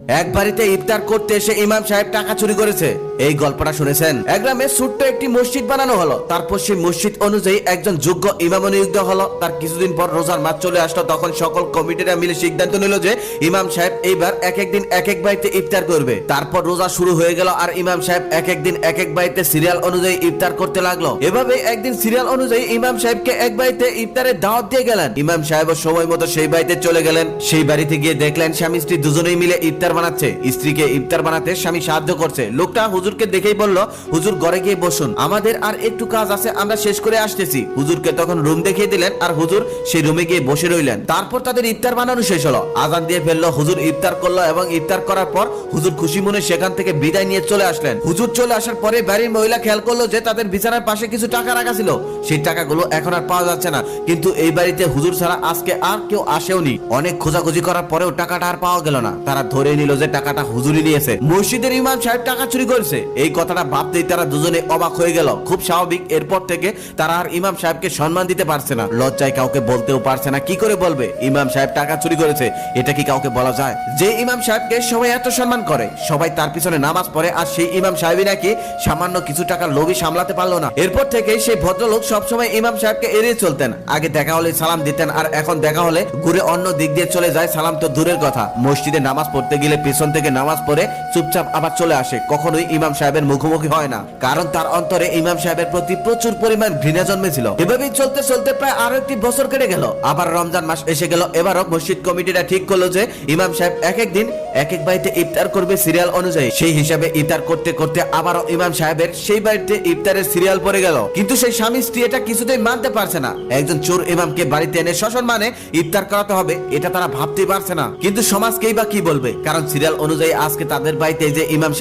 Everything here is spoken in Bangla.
এক বাড়িতে ইফতার করতে এসে ইমাম সাহেব টাকা চুরি করেছে। এই গল্পটা শুনেছেন? এক গ্রামে ছোট্ট একটি মসজিদ বানানো হলো। তারপর সেই মসজিদ অনুযায়ী একজন যোগ্য ইমাম নিযুক্ত হলো। তার কিছুদিন পর রোজার মাস চলে আসলো। তখন সকল কমিটিরা মিলে সিদ্ধান্ত নিল যে ইমাম সাহেব এইবার এক এক দিন এক এক বাড়িতে ইফতার করবে। তারপর রোজা শুরু হয়ে গেল আর ইমাম সাহেব এক এক দিন এক এক বাড়িতে সিরিয়াল অনুযায়ী ইফতার করতে লাগলো। এভাবে একদিন সিরিয়াল অনুযায়ী ইমাম সাহেবকে এক বাড়িতে ইফতারের দাওয়াত দিয়ে গেলেন। ইমাম সাহেব সময় মতো সেই বাড়িতে চলে গেলেন। সেই বাড়িতে গিয়ে দেখলেন স্বামী স্ত্রী দুজনেই মিলে ইফতার বানাচ্ছে। স্ত্রীকে ইফতার বানাতে স্বামী সাহায্য করছে। লোকটা হুজুরকে দেখেই বলল, হুজুর ঘরে গিয়ে বসুন, আমাদের আর একটু কাজ আছে, আমরা শেষ করে আসতেছি। হুজুরকে তখন রুম দেখিয়ে দিলেন আর হুজুর সেই রুমে গিয়ে বসে রইলেন। তারপর তাদের ইফতার বানানো শেষ হলো। আজান দিয়ে ফেললো। হুজুর ইফতার করলো এবং ইফতার করার পর হুজুর খুশি মনে সেখান থেকে বিদায় নিয়ে চলে আসলেন। হুজুর চলে আসার পরে বাড়ির মহিলা খেয়াল করলো যে তাদের বিছানার পাশে কিছু টাকা রাখা ছিল। সেই টাকাগুলো এখন আর পাওয়া যাচ্ছে না। কিন্তু এই বাড়িতে হুজুর ছাড়া আজকে আর কেউ আসেওনি। অনেক খোঁজাখুঁজি করার পরেও টাকাটা আর পাওয়া গেল না। তারা ধরে নিল যে টাকাটা হুজুরই নিয়েছে। মসজিদের ইমাম সাহেব টাকা চুরি করেছে। এই কথাটা ভাবতেই তারা দুজনে অবাক হয়ে গেল। খুব স্বাভাবিক। এরপর থেকে তারা আর ইমাম সাহেবকে সম্মান দিতে পারছে না। লজ্জায় কাউকে বলতেও পারছে না। কি করে বলবে ইমাম সাহেব টাকা চুরি করেছে? এটা কি কাউকে বলা যায়? যে ইমাম সাহেবকে সবাই এত সম্মান করে, সবাই তার পিছনে নামাজ পড়ে, আর সেই ইমাম সাহেবই নাকি সামান্য কিছু টাকার লোভী সামলাতে পারলো না। এরপর থেকে সেই ভদ্রলোক সবসময় ইমাম সাহেবকে এড়িয়ে চলতেন। আগে দেখা হলে সালাম দিতেন, আর এখন দেখা হলে ঘুরে অন্য দিক দিয়ে চলে যায়। সালাম তো দূরের কথা, মসজিদে নামাজ পড়তে গেলে পিছন থেকে নামাজ পড়ে চুপচাপ আবার চলে আসে। কখনোই ইমাম সাহেবের মুখোমুখি হয় না, কারণ তার অন্তরে ইমাম সাহেবের প্রতি প্রচুর পরিমাণ ঘৃণা জন্মেছিল। এভাবেই চলতে চলতে প্রায় আরো একটি বছর কেটে গেল। আবার রমজান মাস এসে গেল। এবারও মসজিদ কমিটিরা ঠিক করলো যে ইমাম সাহেব এক এক দিন এক এক বাড়িতে ইফতার করবে সিরিয়াল অনুযায়ী। সেই হিসাবে ইফতার করতে করতে আবারও ইমাম সাহেবের সেই বাড়িতে ইফতারের সিরিয়াল পড়ে গেল। কিন্তু সেই স্বামী স্ত্রী এটা কিছুতেই মানতে পারছে না। একজন চোর ইমামকে বাড়িতে এনে সসম্মানে ইফতার করাতে হবে, এটা তারা ভাবতেই পারছে না। কিন্তু সমাজকেই বা কি বলবে, কারণ সিরিয়াল অনুযায়ী আজকে তাদের বাড়িতে যে ইমাম